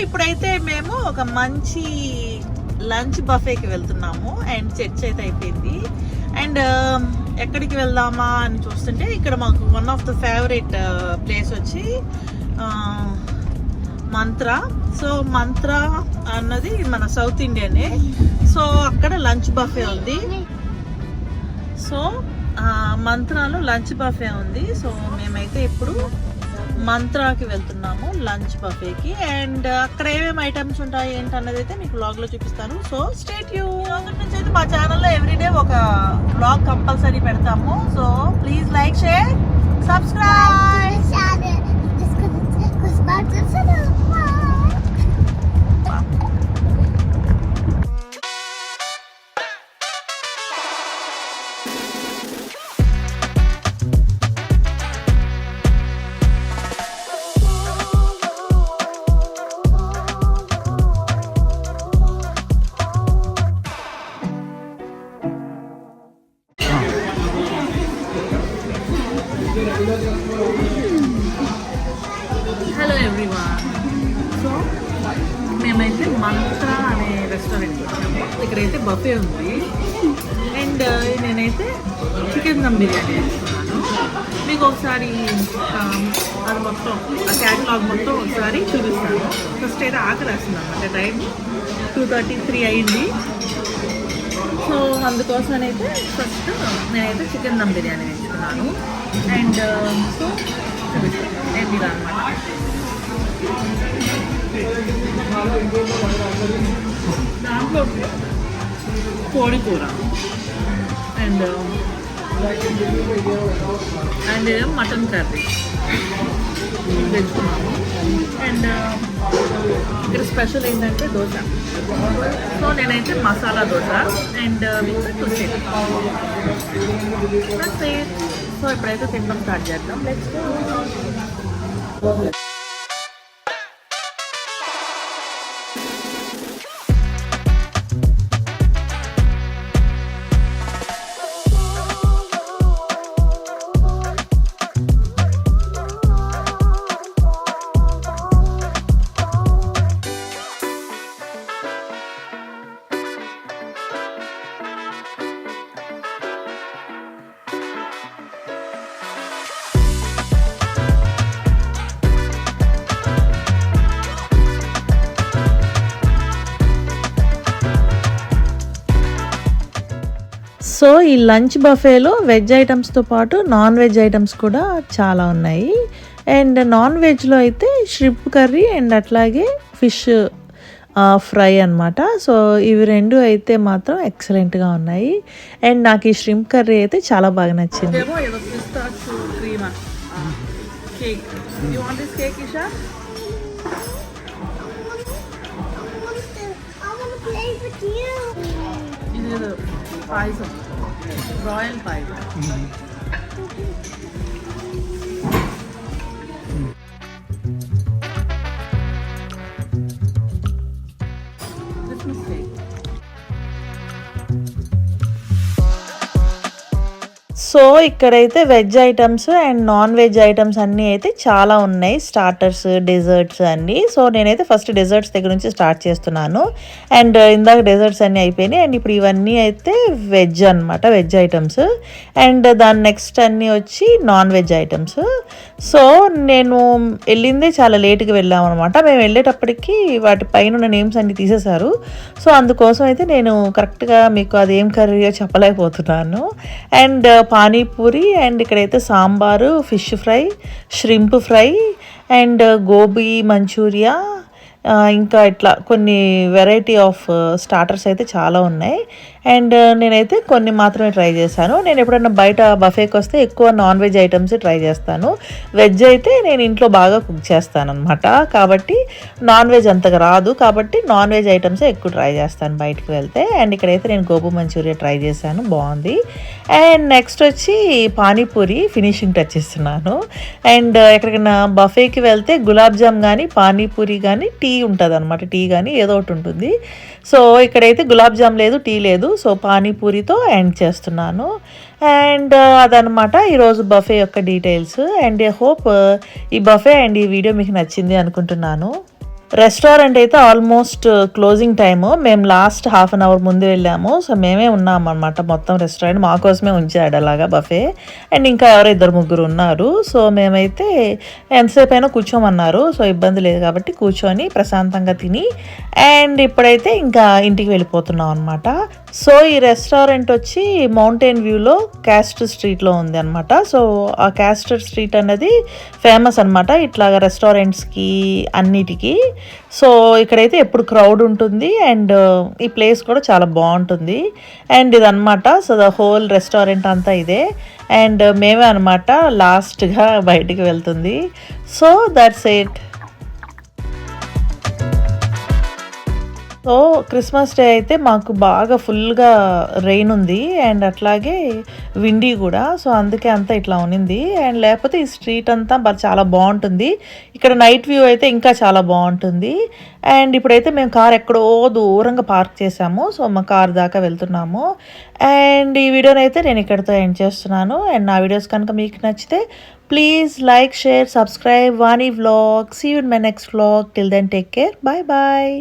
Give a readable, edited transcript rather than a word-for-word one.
ఇప్పుడైతే మేము ఒక మంచి లంచ్ బఫేకి వెళ్తున్నాము అండ్ చర్చ్ అయితే అయిపోయింది. అండ్ ఎక్కడికి వెళ్దామా అని చూస్తుంటే ఇక్కడ మాకు one of the favourite place వచ్చి మంత్రా. సో మంత్రా అన్నది మన సౌత్ ఇండియనే. సో అక్కడ లంచ్ బఫే ఉంది. సో మంత్రాలో లంచ్ బఫే ఉంది. సో మేమైతే ఇప్పుడు మంత్రాకి వెళ్తున్నాము లంచ్ బఫేకి. అండ్ అక్కడ ఏమేమి ఐటమ్స్ ఉంటాయి ఏంటన్నది అయితే మీకు వ్లాగ్ లో చూపిస్తాను. So stay tune. అక్కడి నుంచి అయితే మా ఛానల్లో ఎవ్రీడే ఒక వ్లాగ్ కంపల్సరీ పెడతాము. So please like, share, subscribe. Hello everyone. So మేమైతే మంత్రా అనే రెస్టారెంట్ వచ్చాము. ఇక్కడైతే బఫే ఉంది. అండ్ నేనైతే చికెన్ దమ్ బిర్యానీ వేసుకున్నాను. మీకు ఒకసారి అది మొత్తం ఆ క్యాటలాగ్ మొత్తం ఒకసారి చూపిస్తాను. ఫస్ట్ అయితే ఆకలి వేస్తుంది అనమాట. టైం 2:33 అయింది. సో అందుకోసమైతే ఫస్ట్ నేనైతే చికెన్ దమ్ బిర్యానీ వేసుకున్నాను. అండ్ సో అండ్ ఇలా అనమాట. దాంట్లో కోడి కూర అండ్ మటన్ కర్రీ తెచ్చుకున్నాము. అండ్ ఇక్కడ స్పెషల్ ఏంటంటే దోశ. సో నేనైతే masala dosa and with Tulasi. So ఇప్పుడైతే తినడం స్టార్ట్ చేద్దాం. Let's go. సో ఈ లంచ్ బఫేలో వెజ్ ఐటమ్స్తో పాటు నాన్ వెజ్ ఐటమ్స్ కూడా చాలా ఉన్నాయి. అండ్ నాన్ వెజ్లో అయితే ష్రింప్ కర్రీ అండ్ అట్లాగే ఫిష్ ఫ్రై అనమాట. సో ఇవి రెండు అయితే మాత్రం ఎక్సలెంట్గా ఉన్నాయి. అండ్ నాకు ఈ ష్రింప్ కర్రీ అయితే చాలా బాగా నచ్చింది. పాయసం, రాయల్ పాయసం. సో ఇక్కడైతే veg items and non veg items అన్నీ అయితే చాలా ఉన్నాయి. స్టార్టర్స్, డెజర్ట్స్ అన్నీ. సో నేనైతే ఫస్ట్ డెజర్ట్స్ దగ్గర నుంచి స్టార్ట్ చేస్తున్నాను. అండ్ ఇందాక డెజర్ట్స్ అన్నీ అయిపోయినాయి. అండ్ ఇప్పుడు ఇవన్నీ అయితే వెజ్ అనమాట, వెజ్ ఐటమ్స్. అండ్ దాని నెక్స్ట్ అన్నీ వచ్చి నాన్ వెజ్ ఐటమ్స్. సో నేను వెళ్ళిందే చాలా లేట్గా వెళ్ళాము అనమాట. మేము వెళ్ళేటప్పటికి వాటి పైన ఉన్న నేమ్స్ అన్నీ తీసేశారు. సో అందుకోసం అయితే నేను కరెక్ట్గా మీకు అదేం కర్రీయో చెప్పలేకపోతున్నాను. అండ్ పానీపూరి అండ్ ఇక్కడైతే sambar, fish fry, shrimp fry and gobi manchurian, ఇంకా ఇట్లా కొన్ని వెరైటీ ఆఫ్ స్టార్టర్స్ అయితే చాలా ఉన్నాయి. అండ్ నేనైతే కొన్ని మాత్రమే ట్రై చేశాను. నేను ఎప్పుడైనా బయట బఫేకి వస్తే ఎక్కువ నాన్ వెజ్ ఐటమ్స్ ట్రై చేస్తాను. వెజ్ అయితే నేను ఇంట్లో బాగా కుక్ చేస్తాను అనమాట. కాబట్టి నాన్ వెజ్ అంతగా రాదు. కాబట్టి నాన్ వెజ్ ఐటమ్సే ఎక్కువ ట్రై చేస్తాను బయటకు వెళ్తే. అండ్ ఇక్కడైతే నేను గోబీ మంచూరియా ట్రై చేశాను, బాగుంది. అండ్ నెక్స్ట్ వచ్చి పానీపూరి ఫినిషింగ్ టచ్ ఇస్తున్నాను. అండ్ ఎక్కడికైనా బఫేకి వెళ్తే గులాబ్ జామ్ కానీ పానీపూరి కానీ టీ ఉంటుంది అనమాట. టీ కానీ ఏదో ఒకటి ఉంటుంది. సో ఇక్కడైతే గులాబ్ జామ్ లేదు, టీ లేదు. సో పానీపూరితో ఎండ్ చేస్తున్నాను. అండ్ అదనమాట ఈరోజు బఫే యొక్క డీటెయిల్స్. అండ్ ఐ హోప్ ఈ బఫే అండ్ ఈ వీడియో మీకు నచ్చింది అనుకుంటున్నాను. రెస్టారెంట్ అయితే ఆల్మోస్ట్ క్లోజింగ్ టైము. మేము లాస్ట్ హాఫ్ అన్ అవర్ ముందు వెళ్ళాము. సో మేమే ఉన్నాం అనమాట. మొత్తం రెస్టారెంట్ మా కోసమే ఉంచాడు అలాగా బఫే. అండ్ ఇంకా ఎవరో ఇద్దరు ముగ్గురు ఉన్నారు. సో మేమైతే ఎంతసేపు అయినా కూర్చోమన్నారు. సో ఇబ్బంది లేదు కాబట్టి కూర్చొని ప్రశాంతంగా తిని అండ్ ఇప్పుడైతే ఇంకా ఇంటికి వెళ్ళిపోతున్నాం అనమాట. సో ఈ రెస్టారెంట్ వచ్చి మౌంటైన్ వ్యూలో క్యాస్టర్ స్ట్రీట్లో ఉంది అనమాట. సో ఆ క్యాస్టర్ స్ట్రీట్ అన్నది ఫేమస్ అనమాట ఇట్లాగా రెస్టారెంట్స్కి అన్నిటికీ. సో ఇక్కడైతే ఎప్పుడు క్రౌడ్ ఉంటుంది అండ్ ఈ ప్లేస్ కూడా చాలా బాగుంటుంది. అండ్ ఇదనమాట సో ద హోల్ రెస్టారెంట్ అంతా ఇదే. అండ్ మేమే అనమాట లాస్ట్గా బయటికి వెళ్తుంది. So that's it. So Christmas day అయితే మాకు బాగా ఫుల్గా రెయిన్ ఉంది అండ్ అట్లాగే విండీ కూడా. సో అందుకే అంతా ఇట్లా ఉన్నింది. అండ్ లేకపోతే ఈ స్ట్రీట్ అంతా చాలా బాగుంటుంది. ఇక్కడ నైట్ వ్యూ అయితే ఇంకా చాలా బాగుంటుంది. అండ్ ఇప్పుడైతే మేము కార్ ఎక్కడో దూరంగా పార్క్ చేసాము. సో మా కార్ దాకా వెళ్తున్నాము. అండ్ ఈ వీడియోని అయితే నేను ఇక్కడితో ఎండ్ చేస్తున్నాను. అండ్ నా వీడియోస్ కనుక మీకు నచ్చితే please like, share, subscribe Vani vlog. See you in my next vlog. Till then take care. Bye bye.